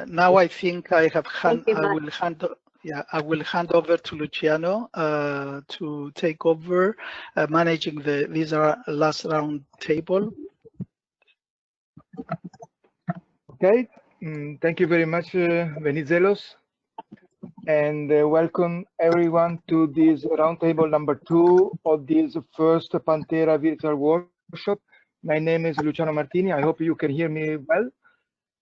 Now I think I will hand over to Luciano to take over managing this last round table. Okay, thank you very much, Venizelos, and welcome everyone to this roundtable number 2 of this first Pantera virtual workshop. My name is Luciano Martini. I hope you can hear me well.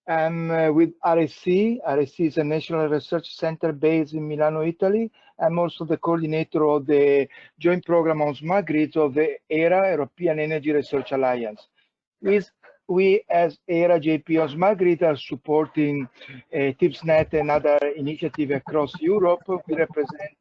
I'm with RSC. RSC is a national research center based in Milano, Italy. I'm also the coordinator of the joint program on smart grids of the ERA, European Energy Research Alliance. We as ERA JP on smart grid are supporting ETIP SNET and other initiatives across Europe. We represent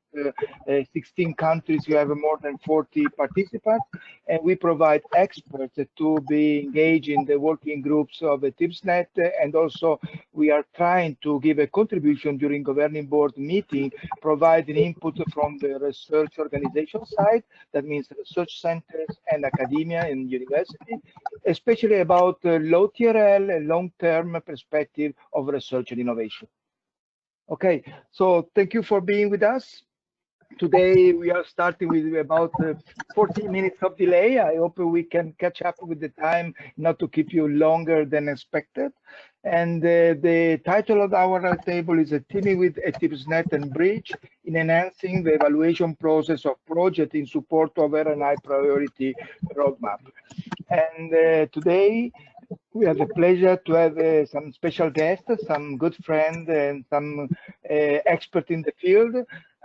16 countries. We have more than 40 participants, and we provide experts to be engaged in the working groups of the ETIP SNET, and also we are trying to give a contribution during governing board meeting, providing input from the research organization side, that means research centers and academia and university, especially about low TRL, long-term perspective of research and innovation. Okay, so thank you for being with us. Today we are starting with about 14 minutes of delay. I hope we can catch up with the time, not to keep you longer than expected. And the title of our table is Teaming with ETIP SNET and BRIDGE in Enhancing the Evaluation Process of Project in Support of ENER Priority Roadmap. And today we have the pleasure to have some special guests, some good friends, and some experts in the field.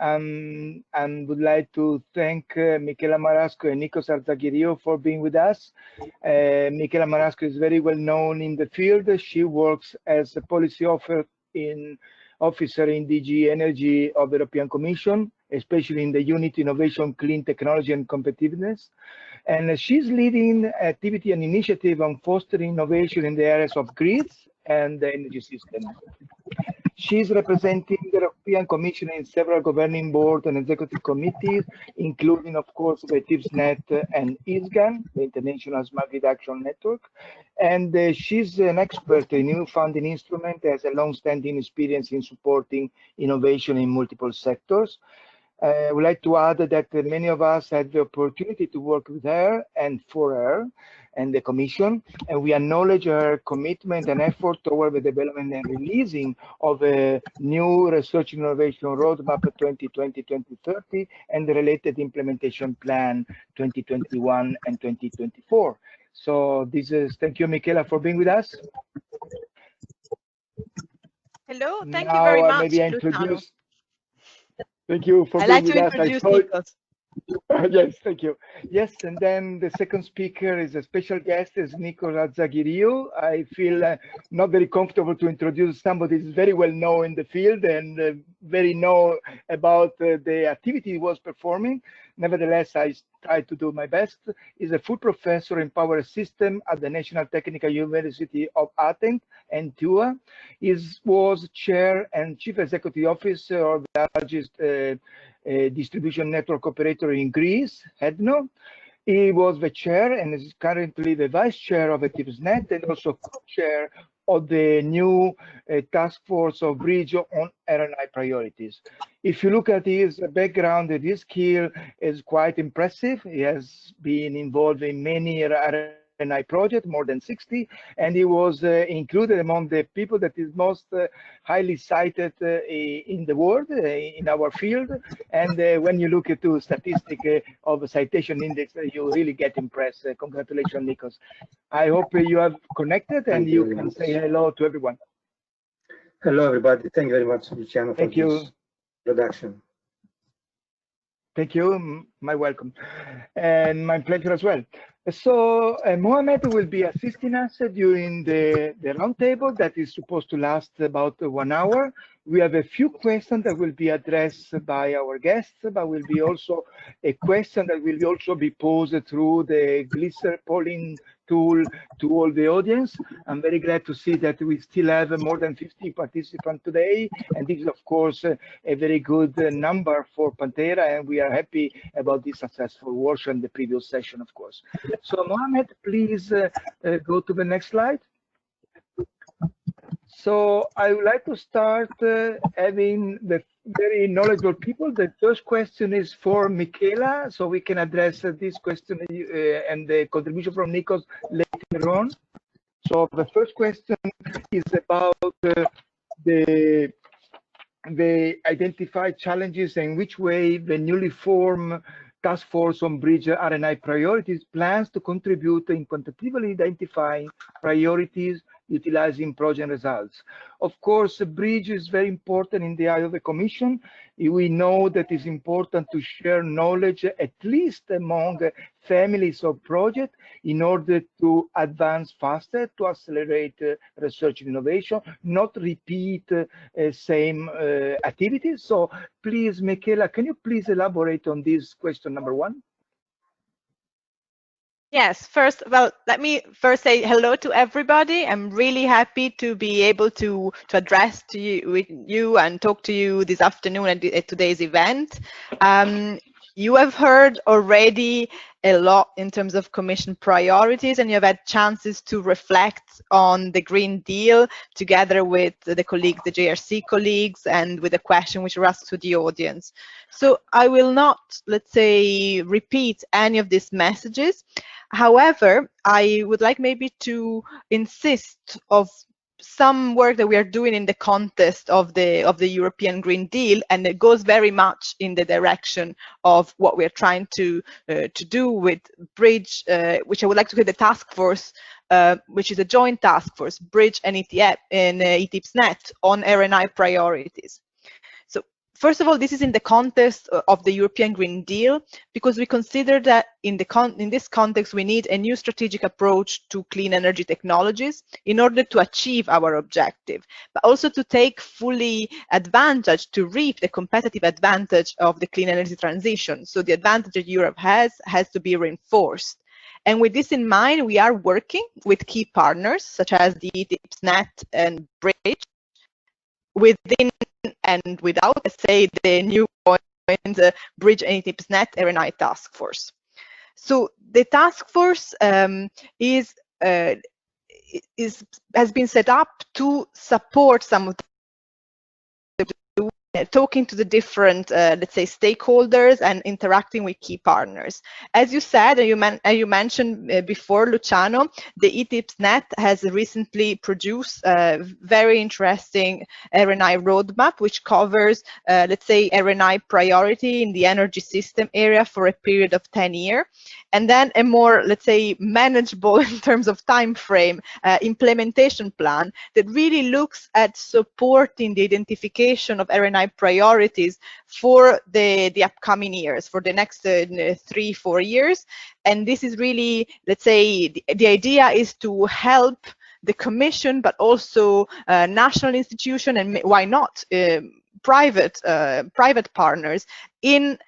And would like to thank Michela Marasco and Nikos Hatziargyriou for being with us. Michela Marasco is very well known in the field. She works as a policy officer in DG Energy of the European Commission, especially in the unit Innovation, Clean Technology and Competitiveness. And she's leading activity and initiative on fostering innovation in the areas of grids and the energy system. She's representing the European Commission in several governing boards and executive committees, including, of course, the ETIP SNET and ISGAN, the International Smart Grid Action Network. And she's an expert in new funding instrument, has a long-standing experience in supporting innovation in multiple sectors. I would like to add that many of us had the opportunity to work with her and for her and the Commission, and we acknowledge her commitment and effort toward the development and releasing of a new research innovation roadmap 2020-2030 and the related implementation plan 2021 and 2024. So this is, thank you, Michela, for being with us. Hello, thank you very much, Luciano. Thank you for being with us. Introduce Nikos. Yes, thank you. Yes, and then the second speaker is a special guest, is Nikos Hatziargyriou. I feel not very comfortable to introduce somebody who's very well known in the field and very know about the activity he was performing. Nevertheless, I try to do my best. He's a full professor in power system at the National Technical University of Athens, NTUA. He was chair and chief executive officer of the largest distribution network operator in Greece, ENER. He was the chair and is currently the vice chair of ETIP SNET and also co-chair of the new task force of BRIDGE on RNI priorities. If you look at his background, his skill is quite impressive. He has been involved in many RNI projects, more than 60, and he was included among the people that is most highly cited in the world, in our field. And when you look at the statistic of a citation index, you really get impressed. Congratulations, Nikos. I hope you have connected and you can say hello to everyone. Hello, everybody. Thank you very much, Luciano, for this introduction. Thank you. My welcome. And my pleasure as well. So Mohamed will be assisting us during the roundtable that is supposed to last about 1 hour. We have a few questions that will be addressed by our guests, but will be also a question that will also be posed through the Glisser polling tool to all the audience. I'm very glad to see that we still have more than 50 participants today, and this is of course a very good number for Pantera, and we are happy about this successful workshop in the previous session, of course. So Mohamed, please go to the next slide. So I would like to start having the very knowledgeable people. The first question is for Michela, so we can address this question and the contribution from Nikos later on. So the first question is about the identified challenges and which way the newly formed task force on bridge RNI priorities plans to contribute in quantitatively identifying priorities, utilizing project results. Of course, the bridge is very important in the eye of the Commission. We know that it's important to share knowledge, at least among families of projects, in order to advance faster, to accelerate research and innovation, not repeat same activities. So please, Michela, can you please elaborate on this question number one? Yes, first, well, let me first say hello to everybody. I'm really happy to be able to address to you, with you and talk to you this afternoon at today's event. You have heard already a lot in terms of Commission priorities, and you have had chances to reflect on the Green Deal together with the colleagues, the JRC colleagues, and with a question which were asked to the audience. So I will not, let's say, repeat any of these messages. However, I would like maybe to insist of some work that we are doing in the context of the European Green Deal, and it goes very much in the direction of what we are trying to do with Bridge, which I would like to call the task force, which is a joint task force, Bridge and ETIP SNET on RNI priorities. So first of all, this is in the context of the European Green Deal, because we consider that in this context, we need a new strategic approach to clean energy technologies in order to achieve our objective, but also to take fully advantage, to reap the competitive advantage of the clean energy transition. So the advantage that Europe has to be reinforced. And with this in mind, we are working with key partners, such as the ETIP SNET and BRIDGE, within and without, let's say, the new Bridge and ETIP SNET RNI task force. So the task force has been set up to support some of the talking to the different, let's say, stakeholders and interacting with key partners. As you said, and you mentioned before, Luciano, the ETIP SNET has recently produced a very interesting RNI roadmap, which covers, let's say, RNI priority in the energy system area for a period of 10 years. And then a more, let's say, manageable in terms of time frame implementation plan that really looks at supporting the identification of RNI priorities for the upcoming years, for the next 3-4 years. And this is really, let's say, the idea is to help the Commission, but also national institution, and why not private partners in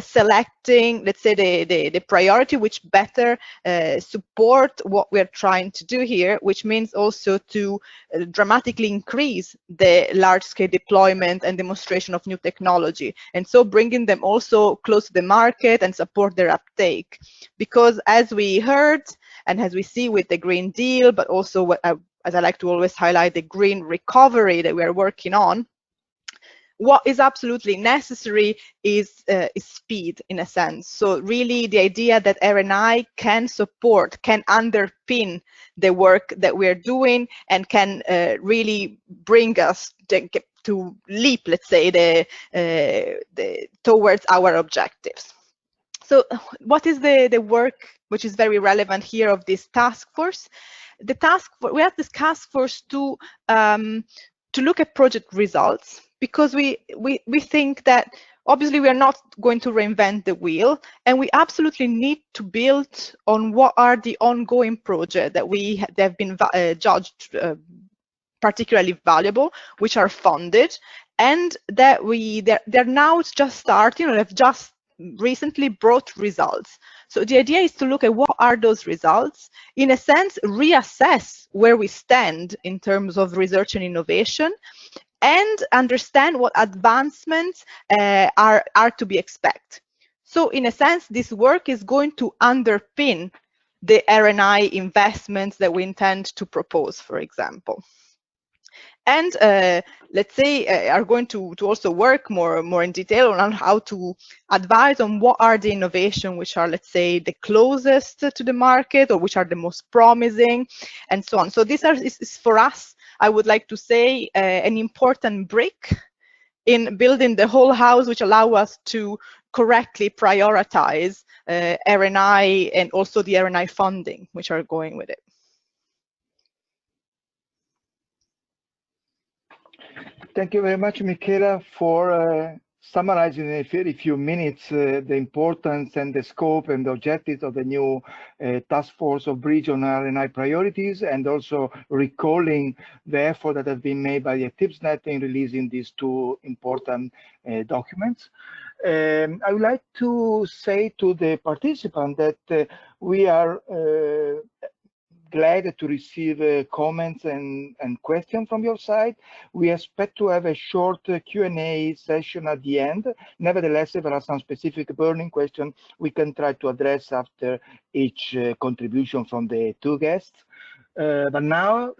selecting, let's say, the priority which better support what we're trying to do here, which means also to dramatically increase the large-scale deployment and demonstration of new technology, and so bringing them also close to the market and support their uptake. Because as we heard and as we see with the Green Deal, but also as I like to always highlight, the green recovery that we are working on, what is absolutely necessary is speed, in a sense. So really the idea that RNI can support, can underpin the work that we're doing, and can really bring us to leap, let's say, towards our objectives. So what is the work which is very relevant here of this task force? We have this task force to look at project results, because we think that obviously we are not going to reinvent the wheel, and we absolutely need to build on what are the ongoing projects that have been judged particularly valuable, which are funded, and that they're now just starting or have just recently brought results. So the idea is to look at what are those results, in a sense, reassess where we stand in terms of research and innovation, and understand what advancements are to be expected. So in a sense, this work is going to underpin the RNI investments that we intend to propose, for example. and let's say are going to also work more in detail on how to advise on what are the innovation which are, let's say, the closest to the market or which are the most promising, and so on. So this is for us, I would like to say, an important brick in building the whole house, which allow us to correctly prioritize R&I and also the R&I funding which are going with it. Thank you very much, Michela, for summarizing in a very few minutes the importance and the scope and the objectives of the new task force of BRIDGE on R&I priorities, and also recalling the effort that has been made by the ETIP SNET in releasing these two important documents. I would like to say to the participant that we are glad to receive comments and questions from your side. We expect to have a short Q&A session at the end. Nevertheless, if there are some specific burning questions, we can try to address after each contribution from the two guests. But now,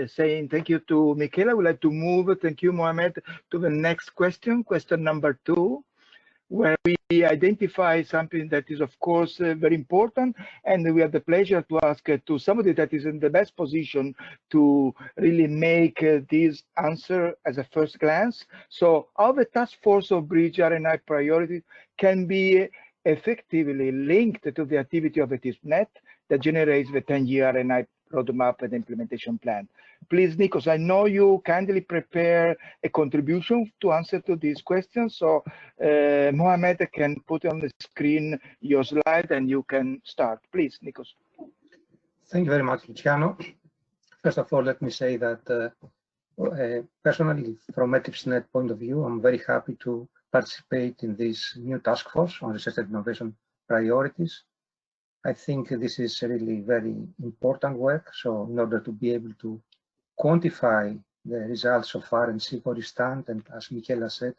saying thank you to Michela, I would like to move, thank you, Mohamed, to the next question, question number 2, where we identify something that is, of course, very important, and we have the pleasure to ask to somebody that is in the best position to really make this answer as a first glance. So how the task force of BRIDGE R&I priorities can be effectively linked to the activity of ETIP SNET that generates the 10-year R&I roadmap and implementation plan. Please, Nikos, I know you kindly prepare a contribution to answer to these questions. So Mohamed can put on the screen your slide and you can start. Please, Nikos. Thank you very much, Luciano. First of all, let me say that personally, from ETIP SNET point of view, I'm very happy to participate in this new task force on research and innovation priorities. I think this is really very important work. So in order to be able to quantify the results of R&C for its stand, and as Michela said,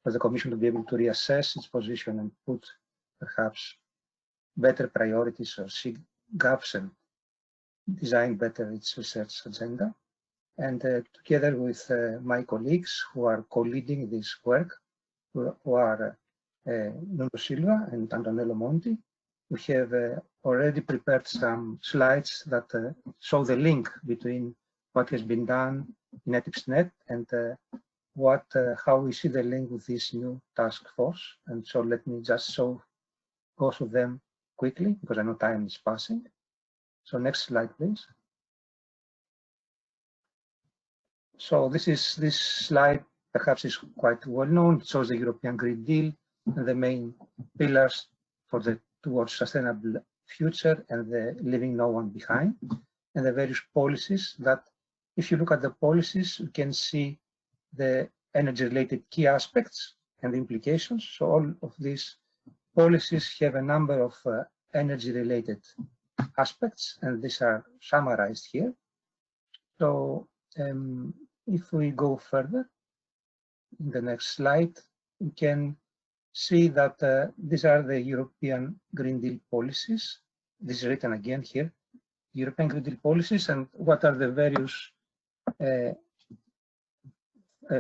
for the Commission to be able to reassess its position and put perhaps better priorities or see gaps and design better its research agenda. And together with my colleagues who are co-leading this work, who are Nuno Silva and Antonello Monti, we have already prepared some slides that show the link between what has been done in ETIP SNET and how we see the link with this new task force. And so let me just show both of them quickly, because I know time is passing. So next slide, please. So this slide perhaps is quite well known. It shows the European Green Deal and the main pillars for the towards sustainable future and the leaving no one behind, and the various policies that, if you look at the policies, you can see the energy-related key aspects and the implications. So all of these policies have a number of energy-related aspects, and these are summarized here. So if we go further, in the next slide, we can see that these are the European Green Deal policies. This is written again here, European Green Deal policies, and what are the various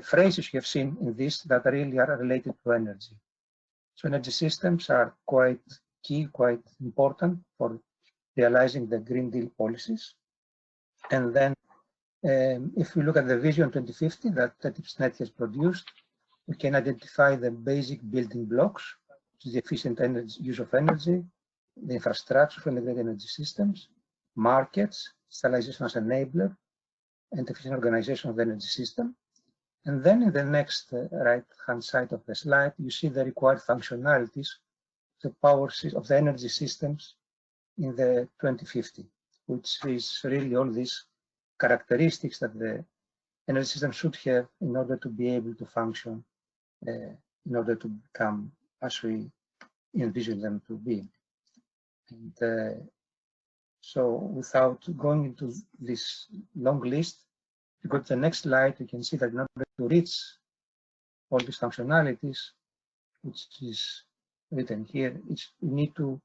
phrases you have seen in this that really are related to energy. So energy systems are quite key, quite important for realizing the Green Deal policies. And then if we look at the Vision 2050 that ETIP SNET has produced, we can identify the basic building blocks, which is the efficient use of energy, the infrastructure for integrated energy systems, markets, digitalization as enabler, and efficient organization of the energy system. And then in the next right-hand side of the slide, you see the required functionalities, the power of the energy systems in the 2050, which is really all these characteristics that the energy system should have in order to be able to function, in order to become as we envision them to be. And so without going into this long list, if you go to the next slide, you can see that in order to reach all these functionalities, which is written here, we need to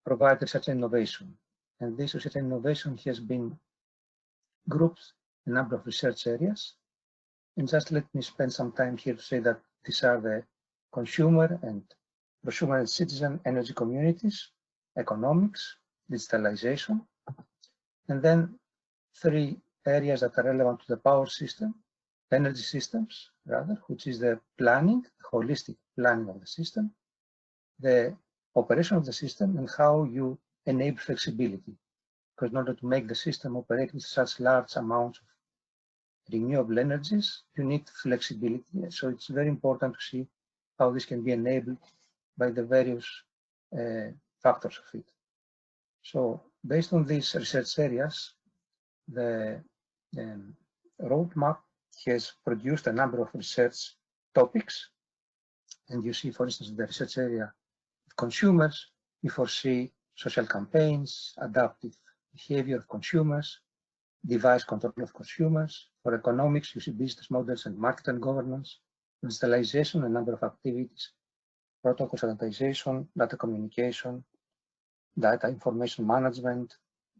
provide research and innovation. And this research and innovation has been grouped a number of research areas. And just let me spend some time here to say that these are the consumer and citizen energy communities, economics, digitalization, and then 3 areas that are relevant to the power system, energy systems, rather, which is the planning, the holistic planning of the system, the operation of the system, and how you enable flexibility. Because in order to make the system operate with such large amounts of renewable energies, you need flexibility. So it's very important to see how this can be enabled by the various factors of it. So based on these research areas, the roadmap has produced a number of research topics. And you see, for instance, the research area of consumers, we foresee social campaigns, adaptive behavior of consumers, device control of consumers. For economics, you see business models and market and governance, digitalization, a number of activities, protocol standardization, data communication, data information management,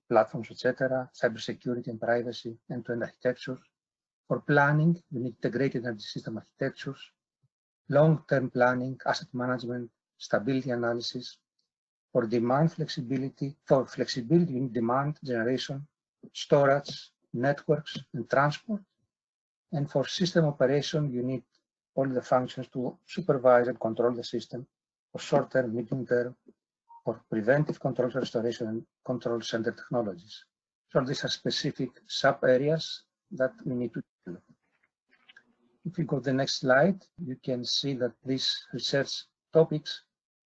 platforms, etc., cybersecurity and privacy, end-to-end architecture. For planning, we need integrated energy system architectures, long-term planning, asset management, stability analysis. For demand flexibility, we need demand generation, storage, networks, and transport. And for system operation, you need all the functions to supervise and control the system for short-term, medium-term, for preventive control, restoration, and control center technologies. So these are specific sub-areas that we need to develop. If you go to the next slide, you can see that these research topics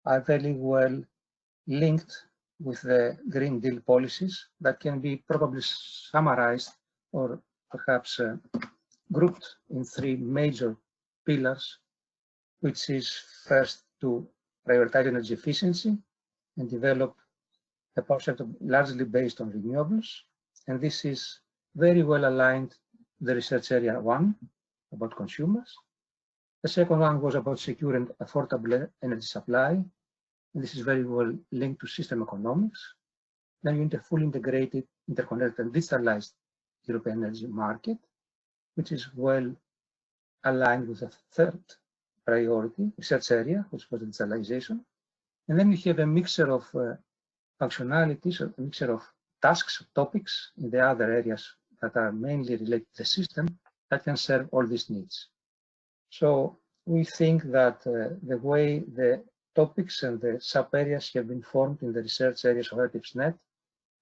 are very well linked with the Green Deal policies that can be probably summarized or perhaps grouped in 3 major pillars, which is first to prioritize energy efficiency and develop a power sector largely based on renewables. And this is very well aligned with the research area 1 about consumers. The second one was about secure and affordable energy supply. And this is very well linked to system economics. Then you need a fully integrated, interconnected, and digitalized European energy market, which is well aligned with the third priority, research area, which was digitalization. And then we have a mixture of functionalities, a mixture of tasks, topics in the other areas that are mainly related to the system that can serve all these needs. So we think that the way the topics and the sub-areas have been formed in the research areas of ETIP SNET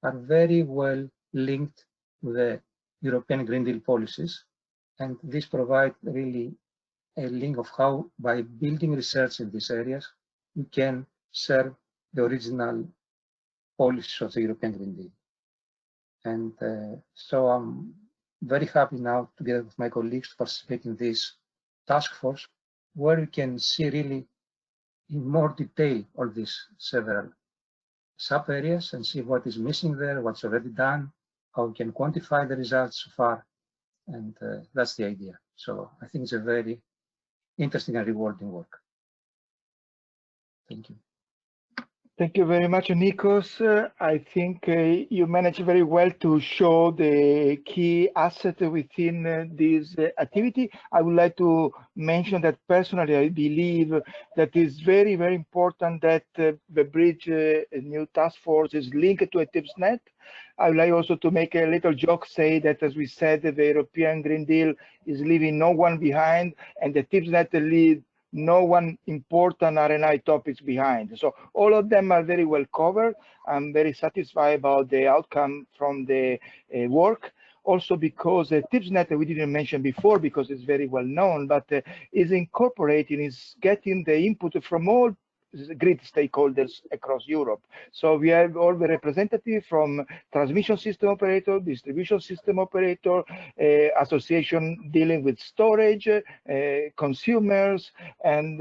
are very well linked to the European Green Deal policies. And this provides really a link of how, by building research in these areas, we can serve the original policies of the European Green Deal. And so I'm very happy now, together with my colleagues, to participate in this task force, where you can see really in more detail all these several sub-areas and see what is missing there, what's already done, how we can quantify the results so far. And that's the idea. So I think it's a very interesting and rewarding work. Thank you. Thank you very much, Nikos. I think you managed very well to show the key asset within this activity. I would like to mention that personally, I believe that it's very, very important that the BRIDGE new task force is linked to ETIP SNET. I would like also to make a little joke, say that, as we said, the European Green Deal is leaving no one behind, and the ETIP SNET lead no one important R&I topics behind. So all of them are very well covered. I'm very satisfied about the outcome from the work. Also because ETIP SNET, we didn't mention before because it's very well known, but is incorporating, is getting the input from all grid stakeholders across Europe. So we have all the representatives from transmission system operator, distribution system operator, association dealing with storage, consumers, and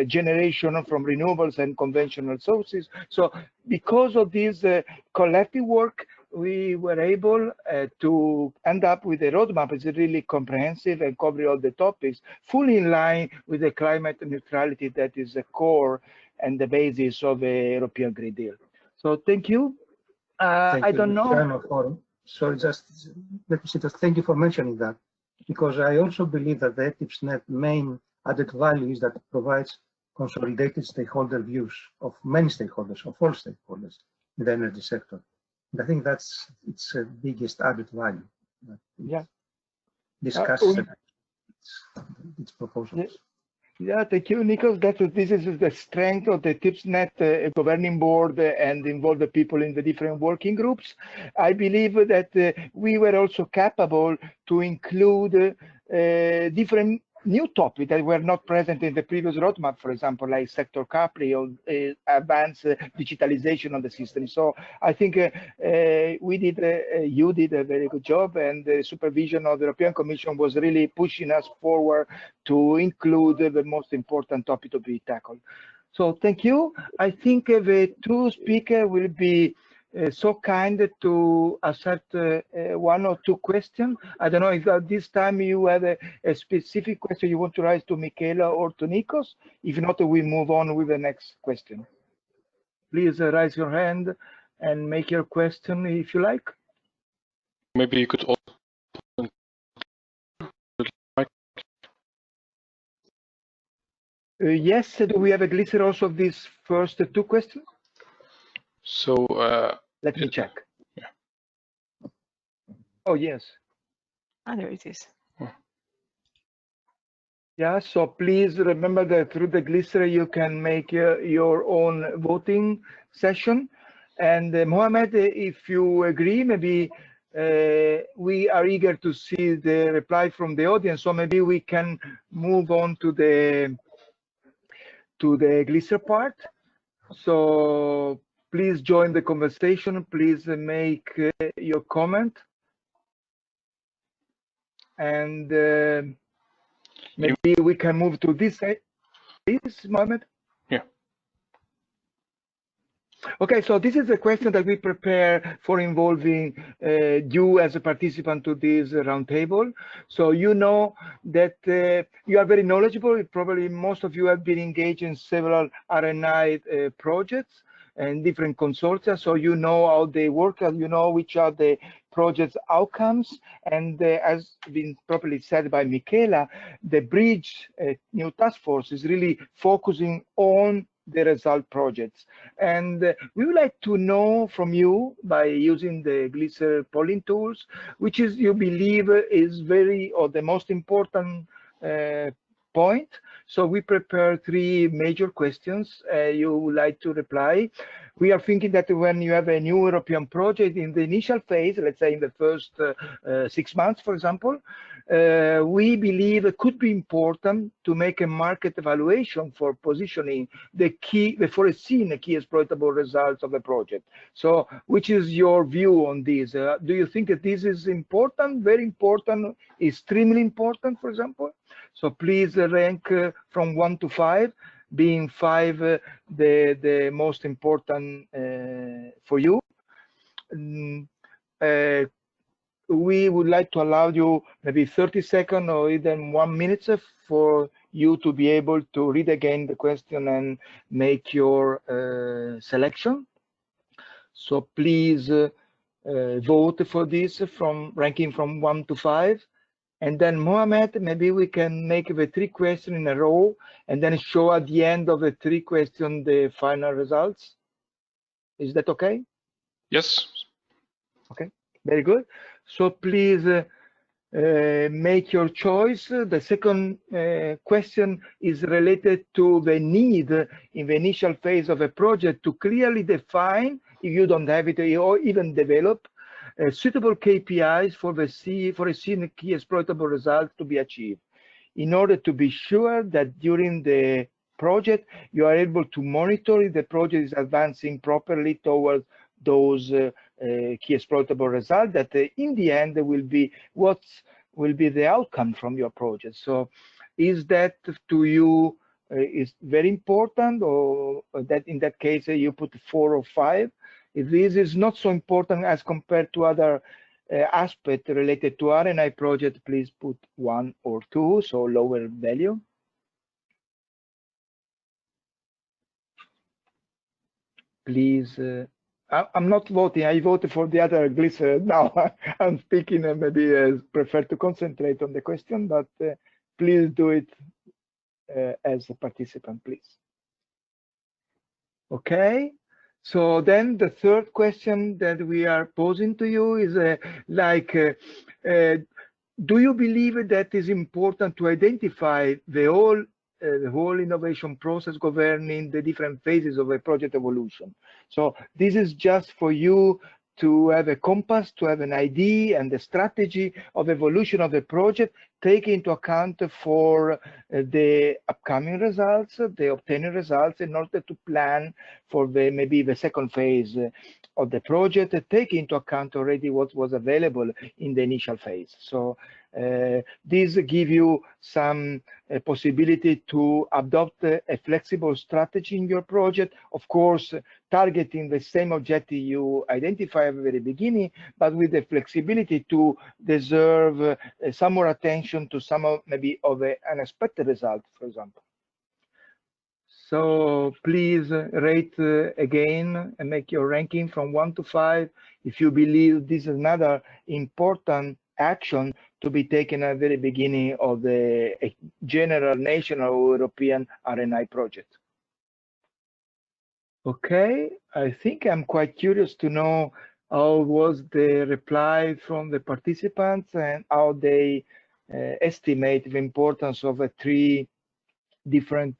generation from renewables and conventional sources. So because of this collective work, we were able to end up with a roadmap. It's really comprehensive and covering all the topics, fully in line with the climate neutrality that is the core and the basis of the European Green Deal. So thank you. Thank I you, don't know. Luciano, for sorry, just let me say just thank you for mentioning that, because I also believe that the ETIP SNET main added value is that it provides consolidated stakeholder views of many stakeholders, of all stakeholders in the energy sector. And I think that's its biggest added value. Yeah. Discuss its proposals. Yeah, thank you, Nikos. This is the strength of the ETIP SNET governing board and involve the people in the different working groups. I believe that we were also capable to include different new topics that were not present in the previous roadmap, for example, like sector coupling or advanced digitalization of the system. So I think you did a very good job, and the supervision of the European Commission was really pushing us forward to include the most important topic to be tackled. So thank you. I think the two speakers will be so kind to accept one or two questions. I don't know if at this time you have a specific question you want to raise to Michela or to Nikos. If not, we move on with the next question. Please raise your hand and make your question if you like. Maybe you could also yes, do we have a glitter also of these first two questions? So let me check. Yeah. Oh, yes. Ah, there it is. Yeah, so please remember that through the glitter you can make your own voting session. And Mohammed, if you agree, maybe we are eager to see the reply from the audience, so maybe we can move on to the glitter part. So please join the conversation. Please make your comment. And maybe we can move to this side. Please, Mohammed. Yeah. Okay, so this is a question that we prepare for involving you as a participant to this roundtable. So you know that you are very knowledgeable. Probably most of you have been engaged in several RNI projects and different consortia, so you know how they work, and you know which are the project's outcomes. And as been properly said by Michela, the BRIDGE new task force is really focusing on the result projects. And we would like to know from you, by using the Glitter polling tools, which is you believe is very, or the most important point. So we prepare three major questions you would like to reply. We are thinking that when you have a new European project in the initial phase, let's say in the first 6 months, for example, we believe it could be important to make a market evaluation for positioning the foreseen key exploitable results of the project. So which is your view on this? Do you think that this is important, very important, extremely important, for example? So please rank from 1 to 5, being 5 the most important for you. We would like to allow you maybe 30 seconds or even 1 minute for you to be able to read again the question and make your selection. So please vote for this from ranking from 1 to 5. And then Mohammed, maybe we can make the 3 questions in a row and then show at the end of the 3 questions the final results. Is that okay? Yes. Okay, very good. So please make your choice. The second question is related to the need in the initial phase of a project to clearly define, if you don't have it or even develop, suitable KPIs for a seen key exploitable result to be achieved, in order to be sure that during the project you are able to monitor if the project is advancing properly towards those key exploitable results that in the end will be what will be the outcome from your project. So is that to you is very important, or that in that case you put 4 or 5? If this is not so important as compared to other aspects related to RNI project, please put 1 or 2, so lower value. Please I'm not voting. I voted for the other glycerin. Now I'm speaking and maybe prefer to concentrate on the question, but please do it as a participant, please. Okay. So then the third question that we are posing to you is do you believe that it is important to identify the whole innovation process governing the different phases of a project evolution? So this is just for you to have a compass, to have an idea and the strategy of evolution of the project, take into account for the upcoming results, the obtaining results, in order to plan for maybe the second phase of the project, take into account already what was available in the initial phase. So these give you some possibility to adopt a flexible strategy in your project, of course, targeting the same objective you identify at the very beginning, but with the flexibility to deserve some more attention to some of maybe of an unexpected result, for example. So please rate again and make your ranking from 1 to 5 if you believe this is another important action to be taken at the very beginning of the general national or European RNI project. Okay, I think I'm quite curious to know how was the reply from the participants and how they estimate the importance of 3 different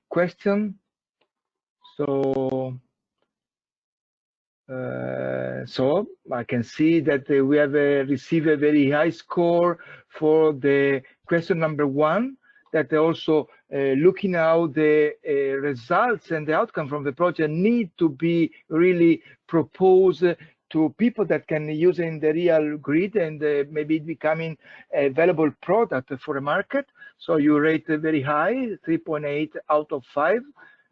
questions. So I can see that we have received a very high score for the question number 1, that also looking how the results and the outcome from the project need to be really proposed to people that can use it in the real grid and maybe becoming a valuable product for a market. So you rate very high, 3.8 out of 5.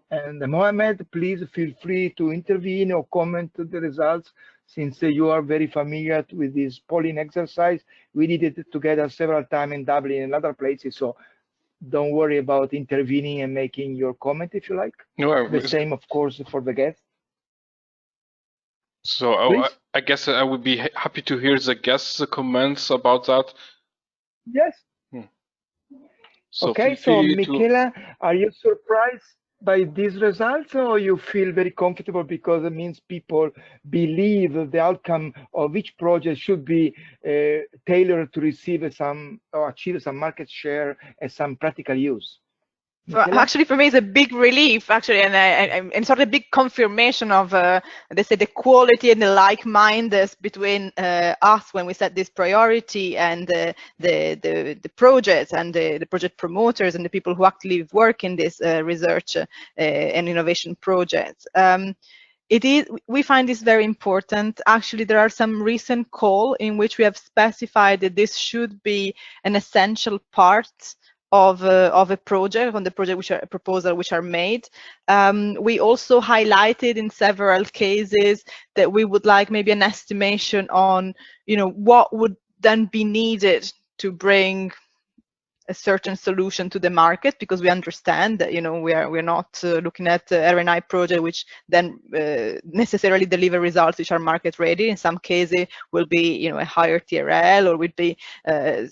And Mohamed, please feel free to intervene or comment the results, since you are very familiar with this polling exercise. We did it together several times in Dublin and other places, so don't worry about intervening and making your comment if you like. No, the same, of course, for the guests. So I guess I would be happy to hear the guests' comments about that. Yes. So okay, so Michela, are you surprised by these results, or you feel very comfortable because it means people believe the outcome of each project should be tailored to receive some or achieve some market share and some practical use? Actually, for me, it's a big relief, actually, and sort of a big confirmation of, let's say, the quality and the like-mindedness between us when we set this priority and the projects and the project promoters and the people who actually work in this research and innovation projects. We find this very important. Actually, there are some recent calls in which we have specified that this should be an essential part of a project, on the project which are proposal which are made. We also highlighted in several cases that we would like maybe an estimation on, what would then be needed to bring a certain solution to the market, because we understand that we're not looking at RNI project which then necessarily deliver results which are market ready. In some cases will be a higher TRL, or would be a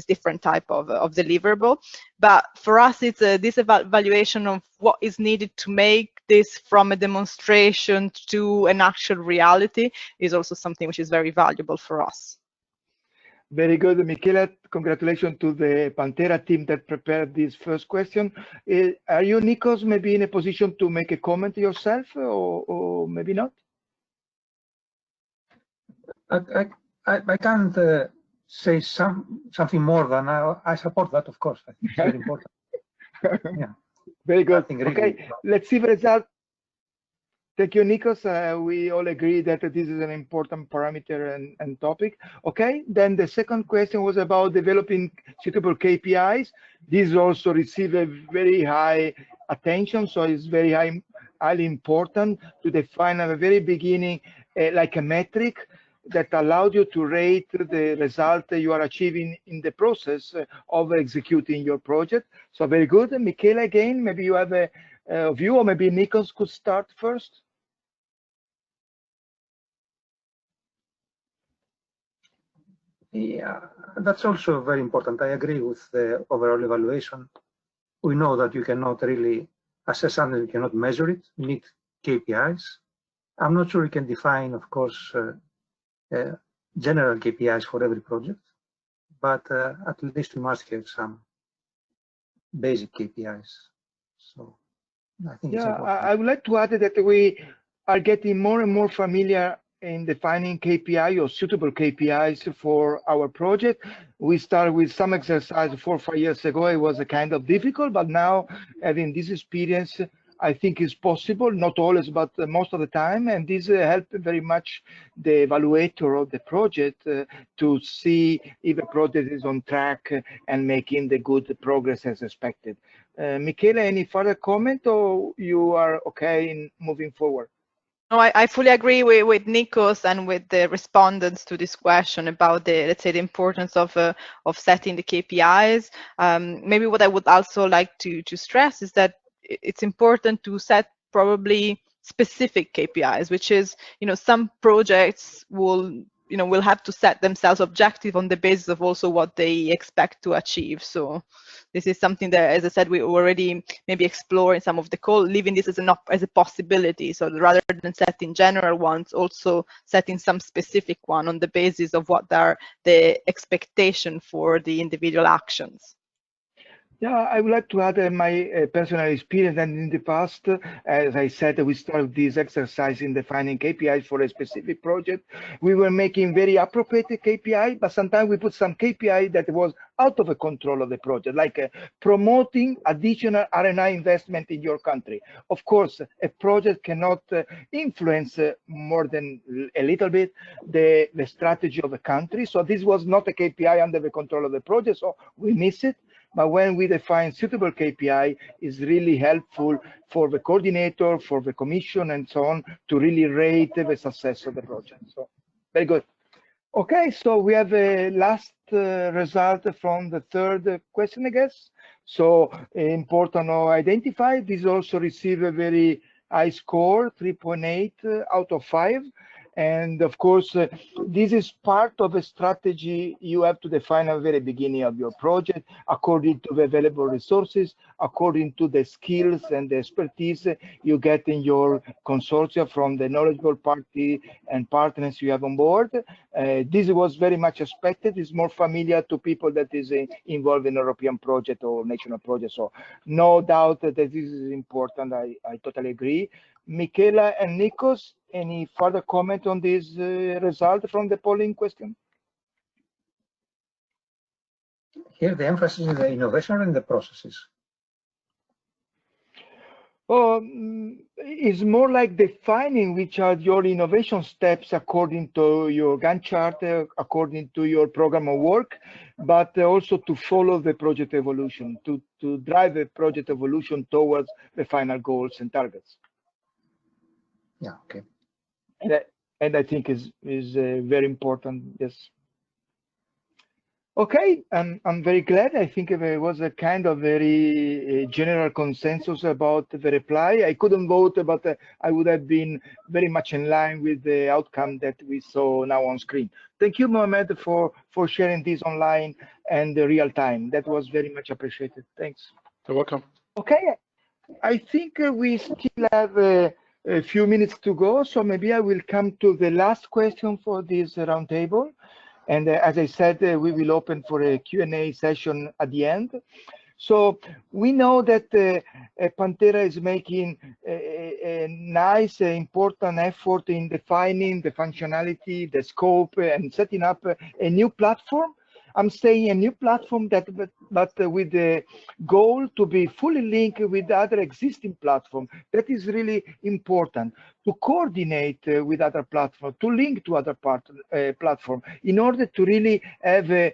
different type of deliverable. But for us, it's this evaluation of what is needed to make this from a demonstration to an actual reality is also something which is very valuable for us. Very good, Michela. Congratulations to the Pantera team that prepared this first question. Are you, Nikos, maybe in a position to make a comment yourself, or maybe not? I can't say something more than I support that, of course. I think it's very important. Yeah. Very good. Okay, let's see the result. Thank you, Nikos. We all agree that this is an important parameter and topic. Okay, then the second question was about developing suitable KPIs. These also receive a very high attention, so it's very highly important to define at the very beginning like a metric that allows you to rate the result that you are achieving in the process of executing your project. So very good. Michela, again, maybe you have a view, or maybe Nikos could start first. Yeah, that's also very important. I agree with the overall evaluation. We know that you cannot really assess something, you cannot measure it. You need KPIs. I'm not sure you can define, of course, general KPIs for every project, but at least we must have some basic KPIs. So I think it's important. I would like to add that we are getting more and more familiar in defining KPI or suitable KPIs for our project. We started with some exercise 4 or 5 years ago. It was a kind of difficult, but now having this experience, I think is possible, not always, but most of the time. And this helped very much the evaluator of the project to see if a project is on track and making the good progress as expected. Michela, any further comment, or you are okay in moving forward? No, I fully agree with Nikos and with the respondents to this question about the, let's say, the importance of setting the KPIs. Maybe what I would also like to stress is that it's important to set probably specific KPIs, which is, some projects will have to set themselves objective on the basis of also what they expect to achieve. So this is something that, as I said, we already maybe explore in some of the call, leaving this as a possibility. So rather than setting general ones, also setting some specific one on the basis of what are the expectation for the individual actions. Yeah, I would like to add my personal experience. And in the past, as I said, we started this exercise in defining KPIs for a specific project. We were making very appropriate KPI, but sometimes we put some KPI that was out of the control of the project, like promoting additional R&I investment in your country. Of course, a project cannot influence more than a little bit the strategy of the country. So this was not a KPI under the control of the project, so we miss it. But when we define suitable KPI, is really helpful for the coordinator, for the commission, and so on, to really rate the success of the project. So very good. Okay, so we have a last result from the third question, I guess. So important to identify. This also received a very high score, 3.8 out of 5. And of course, this is part of a strategy you have to define at the very beginning of your project, according to the available resources, according to the skills and the expertise you get in your consortia from the knowledgeable party and partners you have on board. This was very much expected. It's more familiar to people that is involved in European project or national project. So no doubt that this is important. I totally agree. Michela and Nikos, any further comment on this result from the polling question? Here, the emphasis is the innovation and the processes. It's more like defining which are your innovation steps according to your Gantt chart, according to your program of work, but also to follow the project evolution, to drive the project evolution towards the final goals and targets. Yeah, okay. And I think is very important. Yes. Okay, I'm very glad. I think there was a kind of very general consensus about the reply. I couldn't vote, but I would have been very much in line with the outcome that we saw now on screen. Thank you, Mohamed, for sharing this online and the real time. That was very much appreciated. Thanks. You're welcome. Okay, I think we still have a few minutes to go, so maybe I will come to the last question for this roundtable. And as I said, we will open for a Q&A session at the end. So we know that Pantera is making a nice, important effort in defining the functionality, the scope, and setting up a new platform. I'm saying a new platform that, but with the goal to be fully linked with other existing platforms. That is really important, to coordinate with other platforms, to link to other platforms, in order to really have a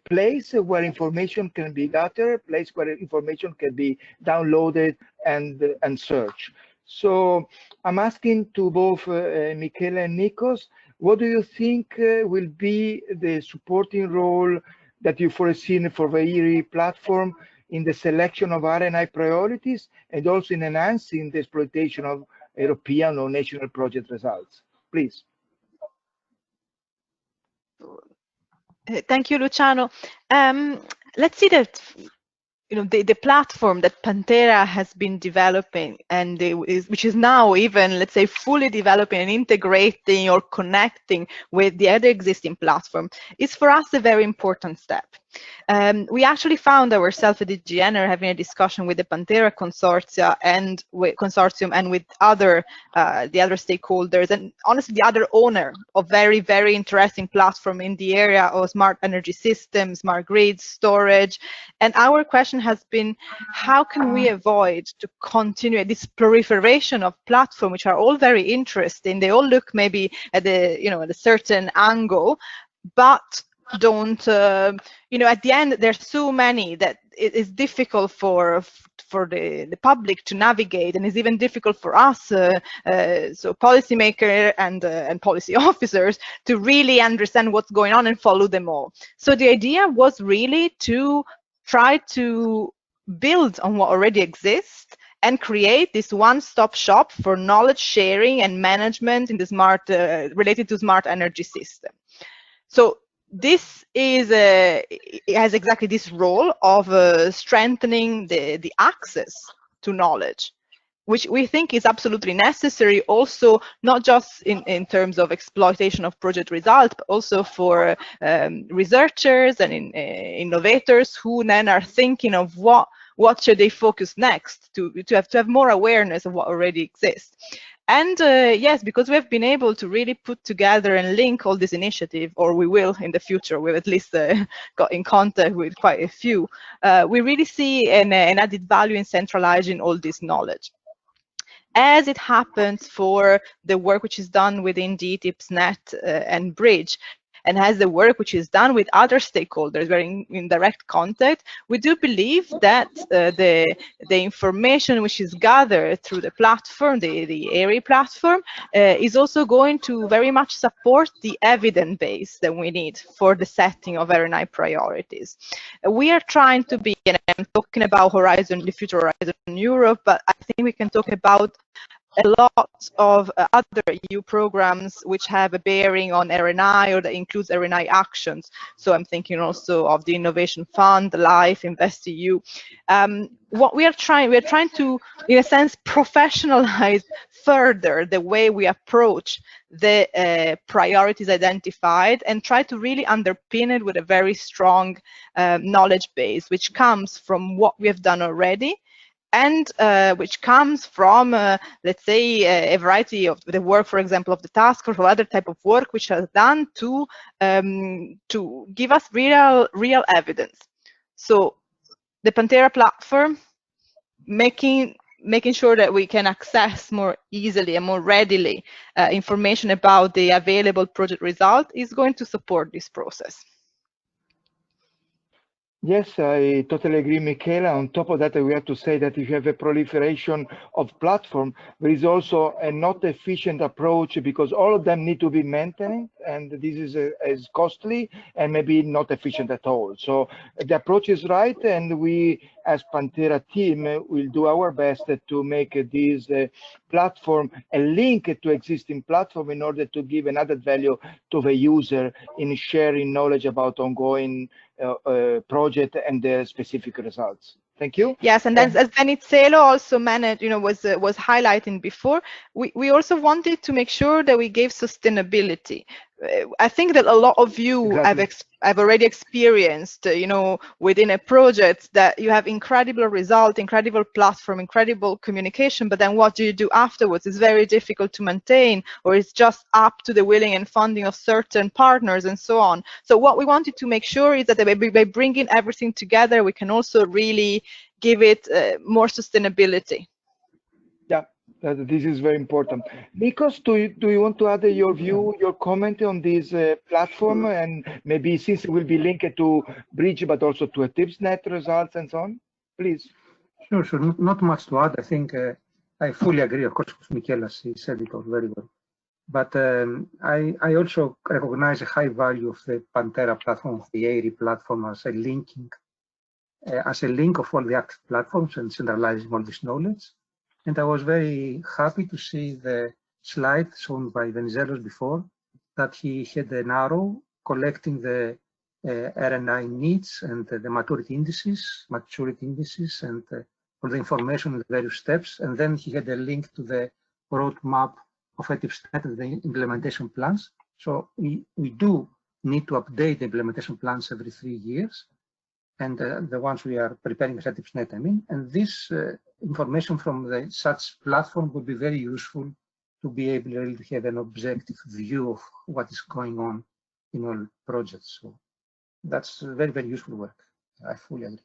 place where information can be gathered, a place where information can be downloaded and searched. So I'm asking to both Michela and Nikos, what do you think will be the supporting role that you foresee for the EIRIE platform in the selection of R&I priorities and also in enhancing the exploitation of European or national project results? Please. Thank you, Luciano. Let's see that the platform that Pantera has been developing and which is now even, let's say, fully developing and integrating or connecting with the other existing platform is for us a very important step. We actually found ourselves at the ENER having a discussion with the Pantera consortium and with other the other stakeholders, and honestly the other owner of very, very interesting platform in the area of smart energy systems, smart grids, storage. And our question has been, how can we avoid to continue this proliferation of platforms which are all very interesting? They all look maybe at at a certain angle, but don't at the end there's so many that it is difficult for the public to navigate, and it's even difficult for us so policymakers and policy officers to really understand what's going on and follow them all. So the idea was really to try to build on what already exists and create this one-stop shop for knowledge sharing and management in the smart related to smart energy system. So this is it has exactly this role of strengthening the access to knowledge, which we think is absolutely necessary, also not just in terms of exploitation of project results, but also for researchers and innovators who then are thinking of what should they focus next to have more awareness of what already exists. And yes, because we have been able to really put together and link all this initiative, or we will in the future, we've at least got in contact with quite a few, we really see an added value in centralizing all this knowledge. As it happens for the work which is done within the ETIP SNET and BRIDGE, and has the work which is done with other stakeholders, we're in direct contact, we do believe that the information which is gathered through the platform, the EIRIE platform, is also going to very much support the evidence base that we need for the setting of RNI priorities. We are trying to be, and I'm talking about the future Horizon Europe, but I think we can talk about a lot of other EU programs which have a bearing on RNI or that includes RNI actions. So I'm thinking also of the Innovation Fund, the LIFE, InvestEU. What we're trying to, in a sense, professionalize further the way we approach the priorities identified and try to really underpin it with a very strong knowledge base, which comes from what we have done already, and which comes from, let's say, a variety of the work, for example, of the task force or other type of work which has done to give us real evidence. So the Pantera platform, making sure that we can access more easily and more readily information about the available project result is going to support this process. Yes, I totally agree, Michela. On top of that, we have to say that if you have a proliferation of platform, there is also a not efficient approach because all of them need to be maintained, and this is costly and maybe not efficient at all. So the approach is right, and we, as Pantera team, will do our best to make this platform a link to existing platform in order to give an added value to the user in sharing knowledge about ongoing project and their specific results. Thank you. Yes, and as Venizelos also managed, was highlighting before, we also wanted to make sure that we gave sustainability. I think that a lot of you have already experienced, within a project that you have incredible result, incredible platform, incredible communication, but then what do you do afterwards? It's very difficult to maintain, or it's just up to the willing and funding of certain partners and so on. So what we wanted to make sure is that by bringing everything together, we can also really give it more sustainability. Yeah, this is very important. Nikos, do you want to add your view, your comment on this platform, and maybe since it will be linked to BRIDGE, but also to ETIP SNET results and so on? Please. Sure. Not much to add. I think I fully agree. Of course, Michela, she said it all very well. But I also recognize the high value of the Pantera platform, of the EIRIE platform, as a link of all the active platforms and centralizing all this knowledge. And I was very happy to see the slide shown by Venizelos before, that he had an arrow collecting the RNI needs and the maturity indices, and all the information in the various steps. And then he had a link to the roadmap of ETIP SNET and the implementation plans. So we do need to update the implementation plans every 3 years, and the ones we are preparing as ETIP SNET, I mean. And this information from such platform would be very useful to be able to have an objective view of what is going on in all projects. So that's very, very useful work. I fully agree.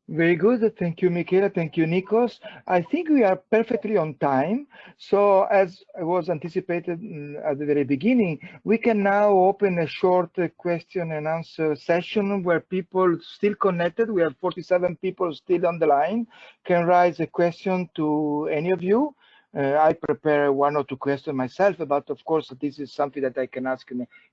Very good. Thank you, Michela. Thank you, Nikos. I think we are perfectly on time. So as was anticipated at the very beginning, we can now open a short question and answer session where people still connected, we have 47 people still on the line, can raise a question to any of you. I prepare 1 or 2 questions myself, but of course, this is something that I can ask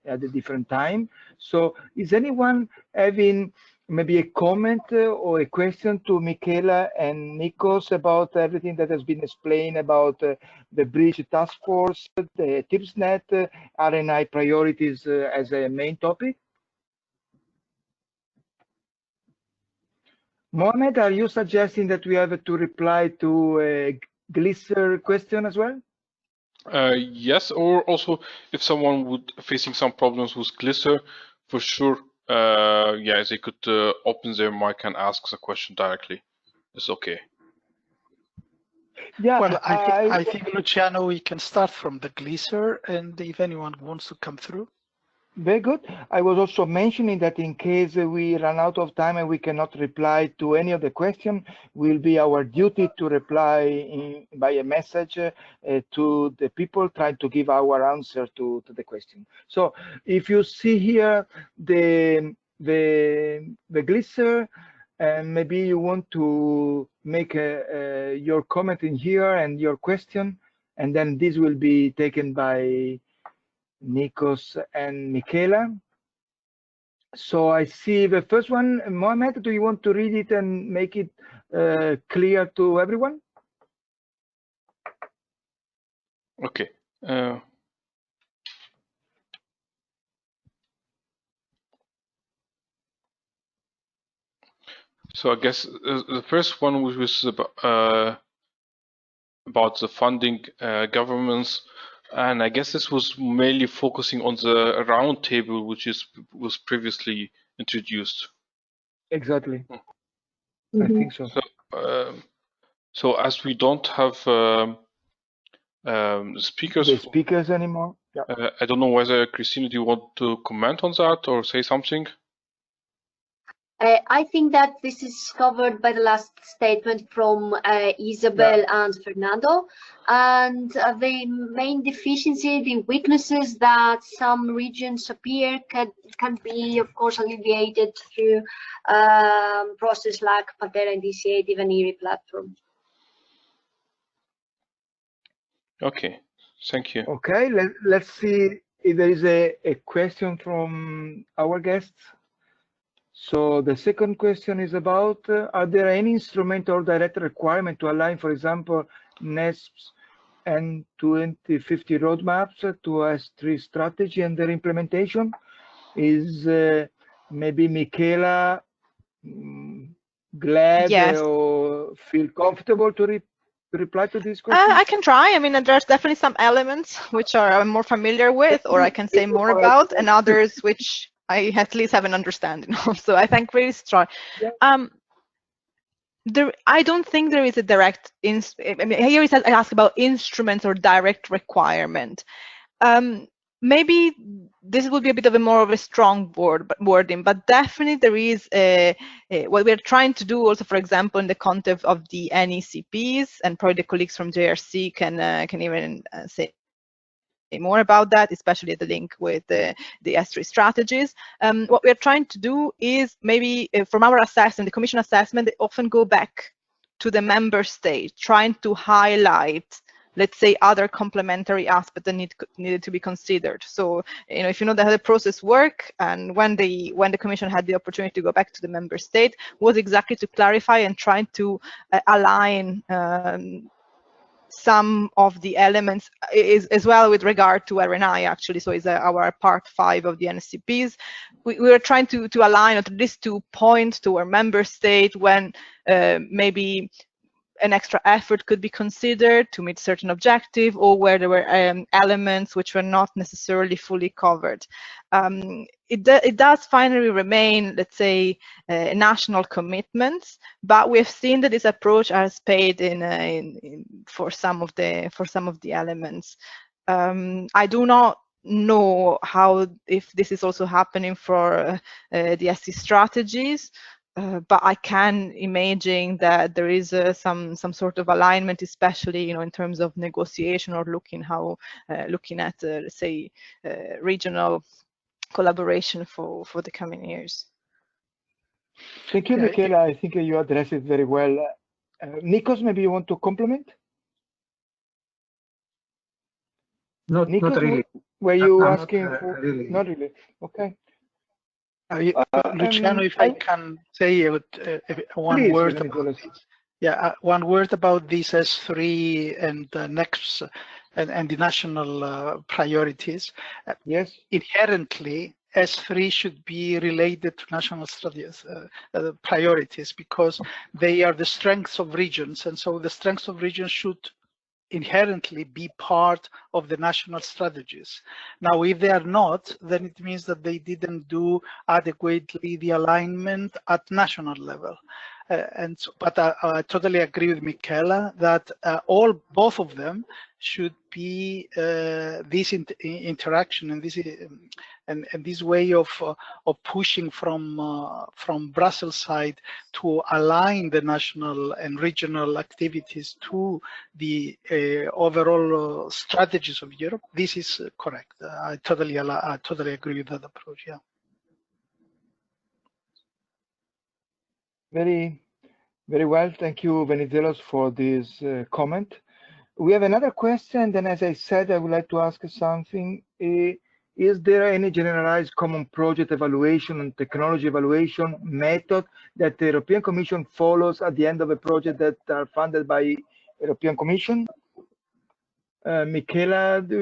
at a different time. So is anyone having maybe a comment or a question to Michela and Nikos about everything that has been explained about the bridge task force, the ETIP SNET, RNI priorities as a main topic? Mohamed, are you suggesting that we have to reply to a Glisser question as well? Yes, or also if someone would facing some problems with Glisser, for sure, yeah, they could open their mic and ask the question directly. It's okay. Yeah, well, I think, Luciano, we can start from the Glisser, and if anyone wants to come through. Very good. I was also mentioning that in case we run out of time and we cannot reply to any of the questions, will be our duty to reply by a message to the people trying to give our answer to the question. So if you see here the Glisser, and maybe you want to make your comment in here and your question, and then this will be taken by Nikos and Michela. So I see the first one. Mohamed, do you want to read it and make it clear to everyone? Okay. So I guess the first one was about the funding governments. And I guess this was mainly focusing on the roundtable, which was previously introduced. Exactly. I think so. So as we don't have speakers anymore, yeah. I don't know whether Christina, do you want to comment on that or say something? I think that this is covered by the last statement from Isabel and Fernando, and the main deficiency, the weaknesses that some regions appear can be, of course, alleviated through process like Pantera Initiative and EIRIE platform. Okay, thank you. Okay, let's see if there is a question from our guests. So the second question is about, are there any instrument or direct requirement to align, for example, NECPs and 2050 roadmaps to S3 strategy and their implementation? Is maybe Michela glad or feel comfortable to reply to this question? I can try. I mean, there's definitely some elements which I'm more familiar with, or I can say more about, and others which I at least have an understanding of. So I think very strong. Yeah. I don't think there is a direct. I mean, here it says I ask about instruments or direct requirement. Maybe this would be a bit of a more of a strong wording, but definitely there is what we're trying to do also, for example, in the context of the NECPs, and probably the colleagues from JRC can even say more about that, especially the link with the S3 strategies. What we're trying to do is maybe from our assessment, the Commission assessment, they often go back to the member state, trying to highlight, let's say, other complementary aspects that needed to be considered. So, you know, if you know how the process works, and when the Commission had the opportunity to go back to the member state, was exactly to clarify and try to align some of the elements is as well with regard to RNI actually. So it's our part 5 of the NECPs. We are trying to align, or at least to point to our member state when maybe an extra effort could be considered to meet certain objective, or where there were elements which were not necessarily fully covered. It does finally remain, let's say, national commitments, but we've seen that this approach has paid for some of the elements. I do not know if this is also happening for the SC strategies. But I can imagine that there is some sort of alignment, especially in terms of negotiation, or looking at let's say regional collaboration for the coming years. Thank you, Michela. I think you addressed it very well. Nikos, maybe you want to complement? Nikos, not really. Were you asking not, for? really. Not really. Okay. Luciano, if I can say one word. One word about these S3 and NECPs and the national priorities. Yes. Inherently, S3 should be related to national strategies, priorities, because they are the strengths of regions, and so the strengths of regions should inherently be part of the national strategies. Now, if they are not, then it means that they didn't do adequately the alignment at national level. But I totally agree with Michela that both of them should be this interaction and this way of pushing from Brussels side to align the national and regional activities to the overall strategies of Europe. This is correct. I totally agree with that approach. Yeah. Very, very well. Thank you, Venizelos, for this comment. We have another question. Then, as I said, I would like to ask something. Is there any generalized common project evaluation and technology evaluation method that the European Commission follows at the end of a project that are funded by European Commission? Michela, do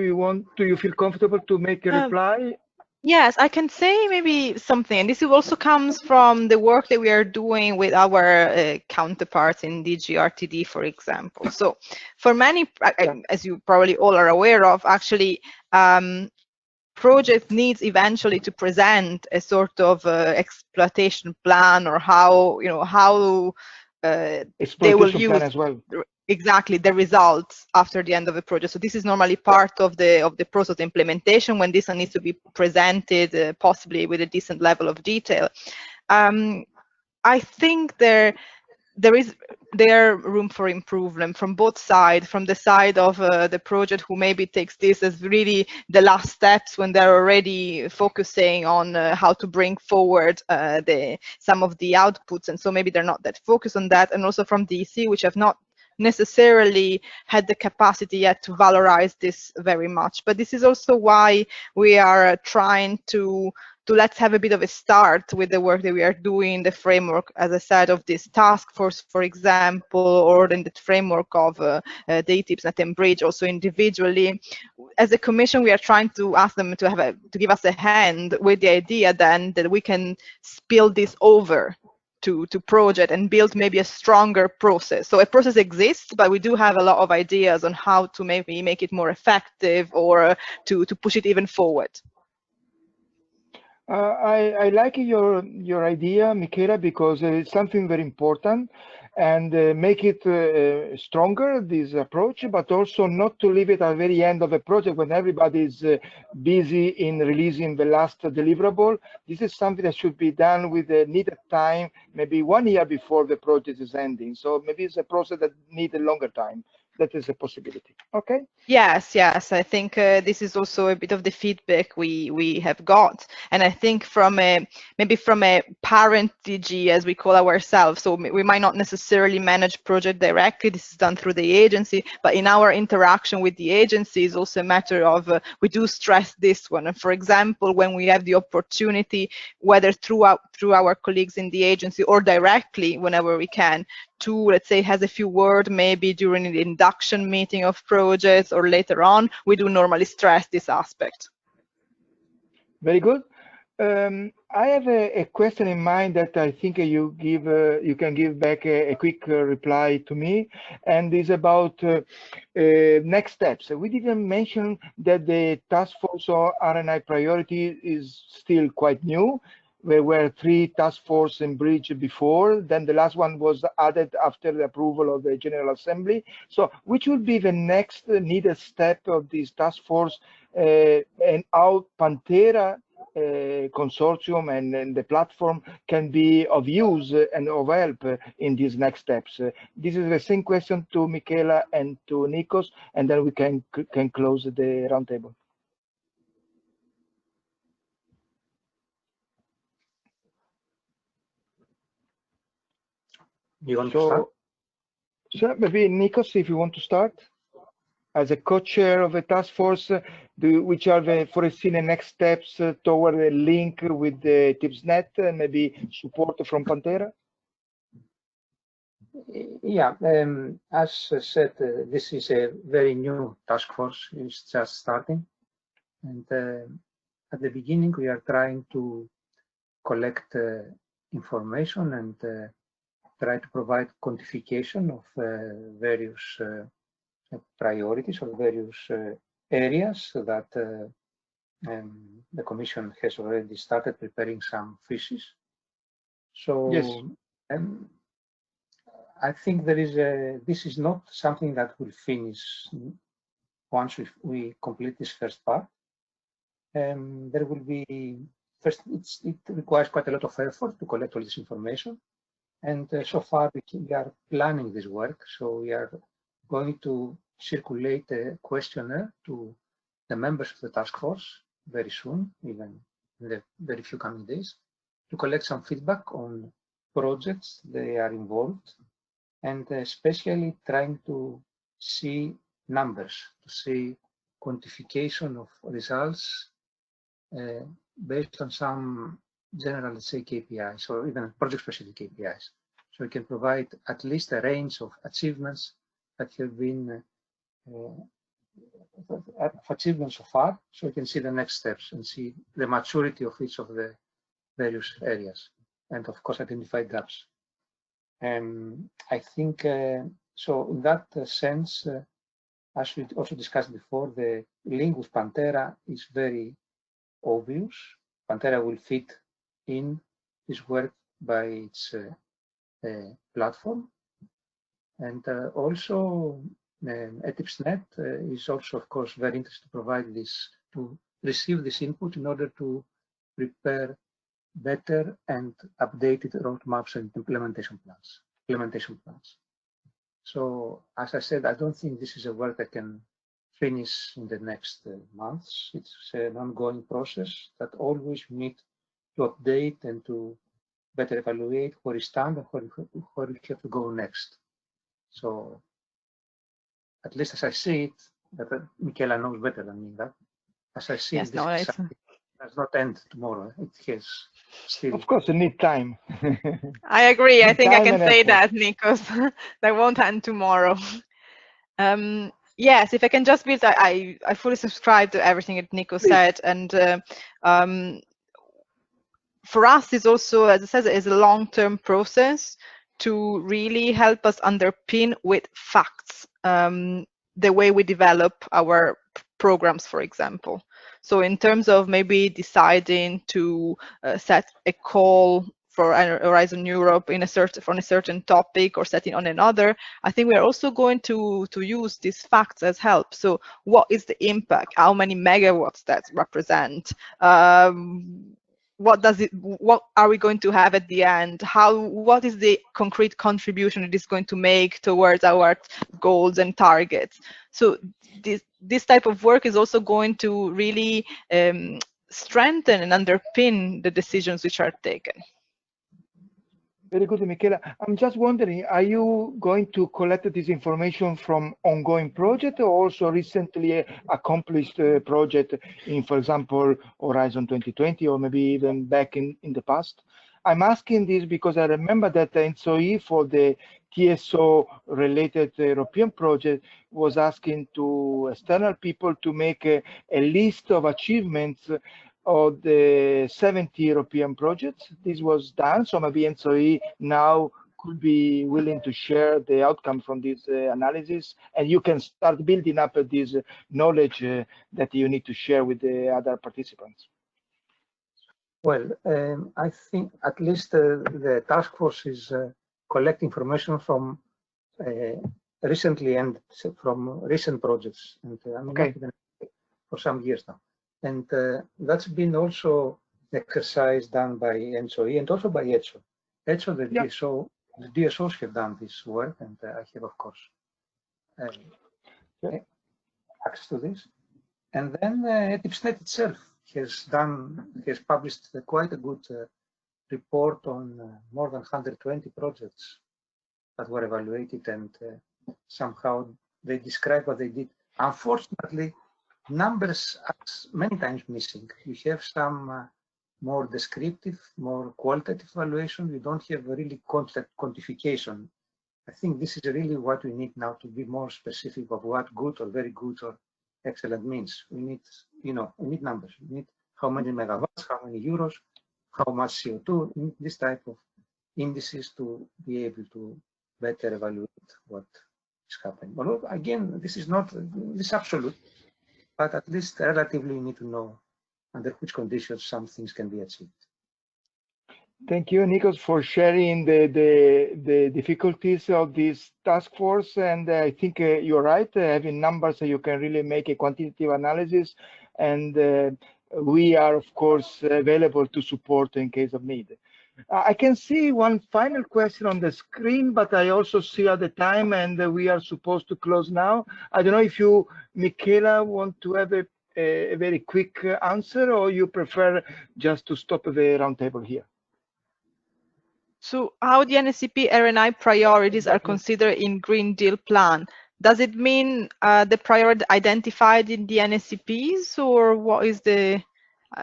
you feel comfortable to make a reply? Yes, I can say maybe something, and this also comes from the work that we are doing with our counterparts in DG RTD, for example. So for many, as you probably all are aware of, actually, project needs eventually to present a sort of exploitation plan, or how they will use as well. Exactly the results after the end of the project. So this is normally part of the process of implementation, when this needs to be presented possibly with a decent level of detail. I think there is room for improvement from both sides, from the side of the project, who maybe takes this as really the last steps when they're already focusing on how to bring forward some of the outputs, and so maybe they're not that focused on that, and also from the EC, which have not necessarily had the capacity yet to valorize this very much. But this is also why we are trying to let's have a bit of a start with the work that we are doing, the framework, as I said, of this task force, for example, or in the framework of the ETIP SNET and BRIDGE, also individually. As a Commission, we are trying to ask them to give us a hand with the idea then that we can spill this over to project and build maybe a stronger process. So a process exists, but we do have a lot of ideas on how to maybe make it more effective, or to push it even forward. I like your idea, Michela, because it's something very important, and make it stronger, this approach, but also not to leave it at the very end of a project when everybody is busy in releasing the last deliverable. This is something that should be done with the needed time, maybe 1 year before the project is ending. So maybe it's a process that needs a longer time. That is a possibility. Okay. Yes, I think this is also a bit of the feedback we have got, and I think maybe from a parent DG, as we call ourselves, so we might not necessarily manage project directly. This is done through the agency, but in our interaction with the agency is also a matter of we do stress this one. And for example, when we have the opportunity, whether through our colleagues in the agency or directly, whenever we can, to, let's say, has a few words maybe during the induction introduction meeting of projects or later on, we do normally stress this aspect. Very good. I have a question in mind that I think you can give back a quick reply to me, and is about next steps. We didn't mention that the task force or RNI priority is still quite new. There were 3 task force in BRIDGE before, then the last one was added after the approval of the General Assembly. So which would be the next needed step of this task force, and how Pantera consortium and the platform can be of use and of help in these next steps? This is the same question to Michela and to Nikos, and then we can close the roundtable. You want to start? So maybe Nikos, if you want to start as a co-chair of a task force, which are the foreseen next steps toward a link with the ETIP SNET, maybe support from Pantera? Yeah, as I said, this is a very new task force. It's just starting, and at the beginning we are trying to collect information and try to provide quantification of various priorities or various areas that the Commission has already started preparing some theses. So yes. I think there is this is not something that will finish once we complete this first part. There will be, first, it requires quite a lot of effort to collect all this information. And so far we are planning this work. So we are going to circulate a questionnaire to the members of the task force very soon, even in the very few coming days, to collect some feedback on projects they are involved, and especially trying to see numbers, to see quantification of results based on some general, let's say, KPIs or even project-specific KPIs. So we can provide at least a range of achievements that have been achievements so far, so we can see the next steps and see the maturity of each of the various areas, and of course identify gaps. I think so. In that sense, as we also discussed before, the link with Pantera is very obvious. Pantera will fit in this work by its platform, and also ETIP SNET is also, of course, very interested to provide this, to receive this input in order to prepare better and updated roadmaps and implementation plans. So, as I said, I don't think this is a work that can finish in the next months. It's an ongoing process that always we need to update and to better evaluate where we stand and where we have to go next. So, at least as I see it, that Michela knows better than me that, as I see yes, it, this does not end tomorrow. It has still. Of course, it needs time. I agree. I think I can say that, Nikos. That won't end tomorrow. Yes, if I can just build, I fully subscribe to everything that Nikos said, and for us, it's also, as it says, it's a long-term process to really help us underpin with facts the way we develop our programs, for example. So in terms of maybe deciding to set a call for Horizon Europe in on a certain topic or setting on another, I think we are also going to use these facts as help. So what is the impact? How many megawatts that represent? What are we going to have at the end? What is the concrete contribution it is going to make towards our goals and targets? So this type of work is also going to really strengthen and underpin the decisions which are taken. Very good, Michela. I'm just wondering, are you going to collect this information from ongoing project or also recently accomplished project in, for example, Horizon 2020 or maybe even back in the past? I'm asking this because I remember that in NTUA for the TSO related European project was asking to external people to make a list of achievements of the 70 European projects. This was done, so maybe NTUA now could be willing to share the outcome from this analysis, and you can start building up this knowledge that you need to share with the other participants. Well, I think at least the task force is collecting information from recently and from recent projects, and I mean, not even for some years now. And that's been also an exercise done by NTUA and also by ETSO. ETSO, the DSO, the DSOs have done this work, and I have, of course, access to this. And then ETIP SNET itself has published quite a good report on more than 120 projects that were evaluated, and somehow they describe what they did. Unfortunately, numbers are many times missing. You have some more descriptive, more qualitative evaluation. You don't have really quantification. I think this is really what we need now, to be more specific of what good or very good or excellent means. We need, we need numbers. We need how many megawatts, how many euros, how much CO2, this type of indices to be able to better evaluate what is happening. Although, again, this is not this absolute, but at least relatively you need to know under which conditions some things can be achieved. Thank you, Nikos, for sharing the difficulties of this task force. And I think you're right, having numbers so you can really make a quantitative analysis. And we are, of course, available to support in case of need. I can see one final question on the screen, but I also see at the time, and we are supposed to close now. I don't know if you, Michela, want to have a very quick answer, or you prefer just to stop the roundtable here? So how the NECP RNI priorities are considered in Green Deal plan? Does it mean the priority identified in the NECPs, or what is the?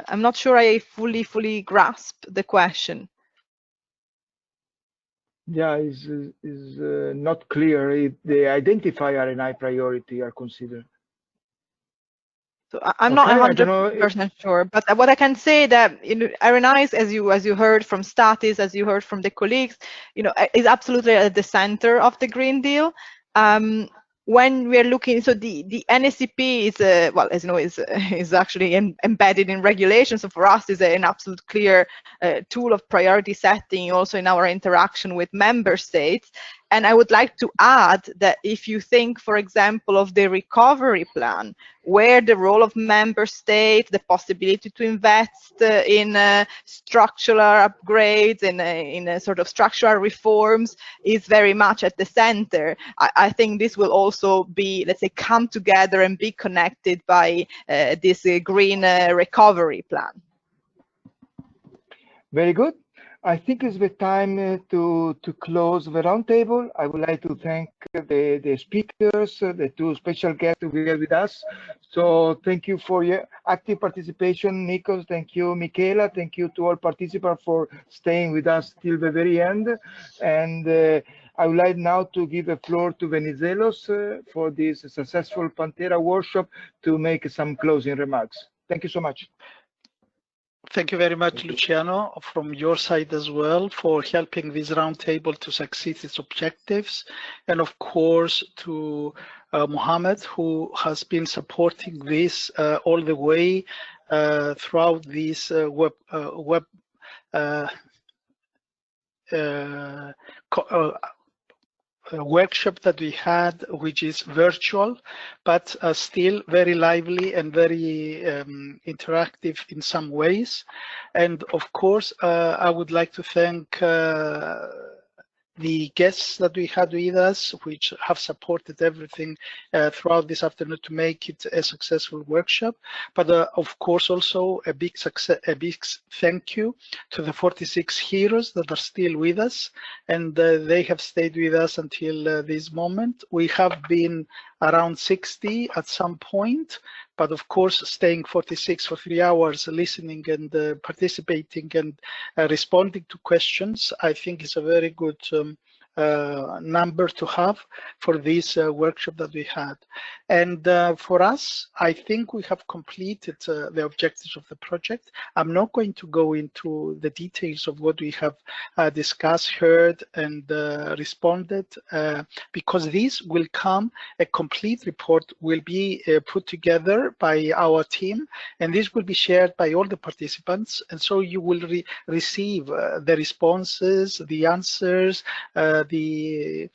I'm not sure I fully grasp the question. Yeah, is not clear if the identify RNI priority are considered. So I'm not 100% sure, but what I can say that RNIs, as you heard from Statis, as you heard from the colleagues, is absolutely at the center of the Green Deal. When we are looking, so the NECP is well, as you know, is actually embedded in regulation. So for us, is an absolute clear tool of priority setting, also in our interaction with member states. And I would like to add that if you think, for example, of the recovery plan, where the role of member states, the possibility to invest in structural upgrades, in a sort of structural reforms, is very much at the center. I think this will also be, let's say, come together and be connected by this green recovery plan. Very good. I think it's the time to close the roundtable. I would like to thank the speakers, the two special guests we have with us. So thank you for your active participation, Nikos. Thank you, Michela. Thank you to all participants for staying with us till the very end. And I would like now to give the floor to Venizelos for this successful Pantera workshop to make some closing remarks. Thank you so much. Thank you very much, Luciano, from your side as well, for helping this roundtable to succeed its objectives. And of course, to Mohammed, who has been supporting this all the way throughout this workshop that we had, which is virtual, but still very lively and very interactive in some ways. And of course, I would like to thank the guests that we had with us, which have supported everything throughout this afternoon to make it a successful workshop. But of course, also a big thank you to the 46 heroes that are still with us, and they have stayed with us until this moment. We have been around 60 at some point, but of course staying 46 for 3 hours listening and participating and responding to questions, I think is a very good number to have for this workshop that we had. And for us, I think we have completed the objectives of the project. I'm not going to go into the details of what we have discussed, heard, and responded, because this will come, a complete report will be put together by our team, and this will be shared by all the participants. And so you will receive the responses, the answers, the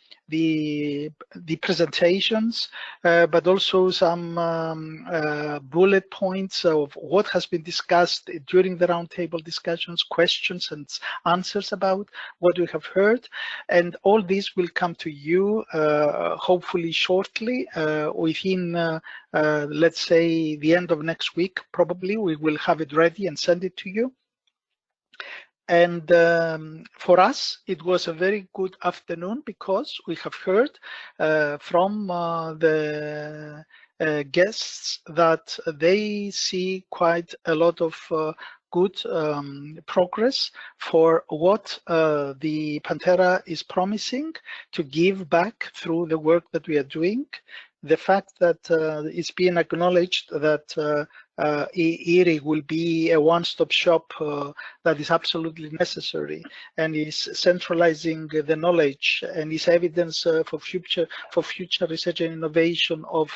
presentations, but also some bullet points of what has been discussed during the roundtable discussions, questions and answers about what we have heard. And all this will come to you hopefully shortly, within let's say the end of next week. Probably we will have it ready and send it to you. And for us, it was a very good afternoon because we have heard from the guests that they see quite a lot of good progress for what the Pantera is promising to give back through the work that we are doing. The fact that it's being acknowledged that EIRIE will be a one-stop shop that is absolutely necessary and is centralizing the knowledge and is evidence for future research and innovation of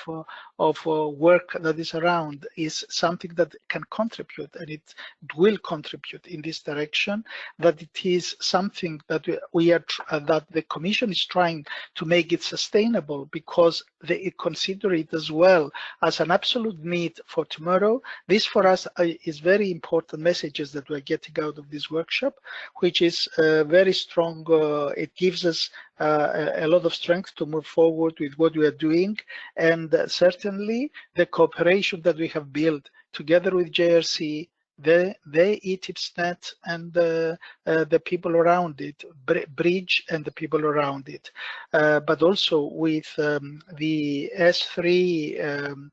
work that is around, is something that can contribute, and it will contribute in this direction. That it is something that that the Commission is trying to make it sustainable, because they consider it as well as an absolute need for tomorrow. This for us is very important messages that we're getting out of this workshop, which is very strong. It gives us a lot of strength to move forward with what we are doing, and certainly the cooperation that we have built together with JRC, the ETIP SNET and the people around it, BRIDGE and the people around it, but also with the S3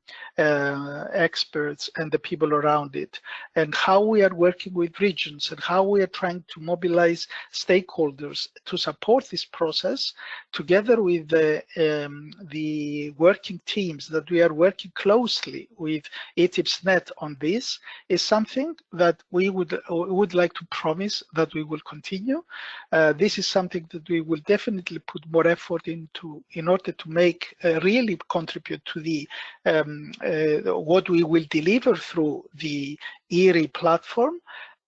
experts and the people around it, and how we are working with regions and how we are trying to mobilize stakeholders to support this process, together with the working teams that we are working closely with ETIP SNET on this, is something that we would like to promise that we will continue. This is something that we will definitely put more effort into in order to make really contribute to the what we will deliver through the EIRIE platform,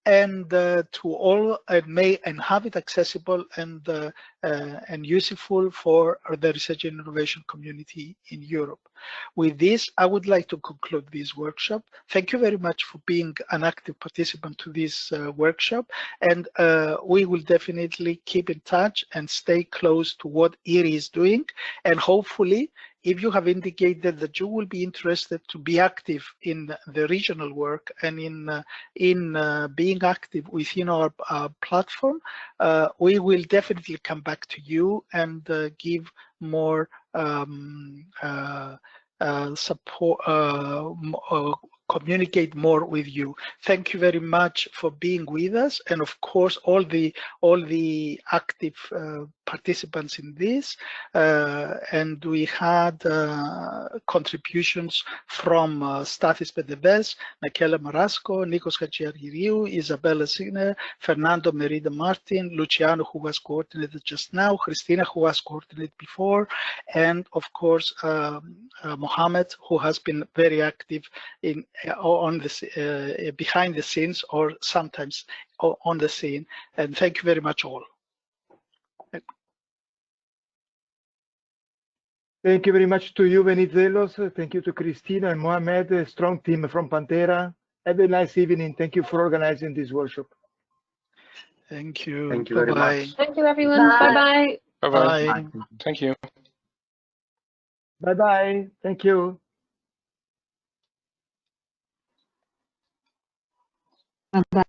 and to all and have it accessible and useful for the research and innovation community in Europe. With this, I would like to conclude this workshop. Thank you very much for being an active participant to this workshop, and we will definitely keep in touch and stay close to what EIRIE is doing, and hopefully, if you have indicated that you will be interested to be active in the regional work and in being active within our platform, we will definitely come back to you and give more support, communicate more with you. Thank you very much for being with us, and of course all the active participants in this, and we had contributions from Stathis Pedeves, Michela Marasco, Nikos Hatziargyriou, Isabella Signer, Fernando Merida Martin, Luciano, who was coordinated just now, Christina, who was coordinated before, and of course Mohammed, who has been very active in on this behind the scenes, or sometimes on the scene. And thank you very much all. Thank you very much to you, Venizelos. Thank you to Christina and Mohamed, a strong team from Pantera. Have a nice evening. Thank you for organizing this workshop. Thank you. Thank you very much. Thank you, everyone. Bye-bye. Bye-bye. Thank you. Bye-bye. Thank you. Bye-bye.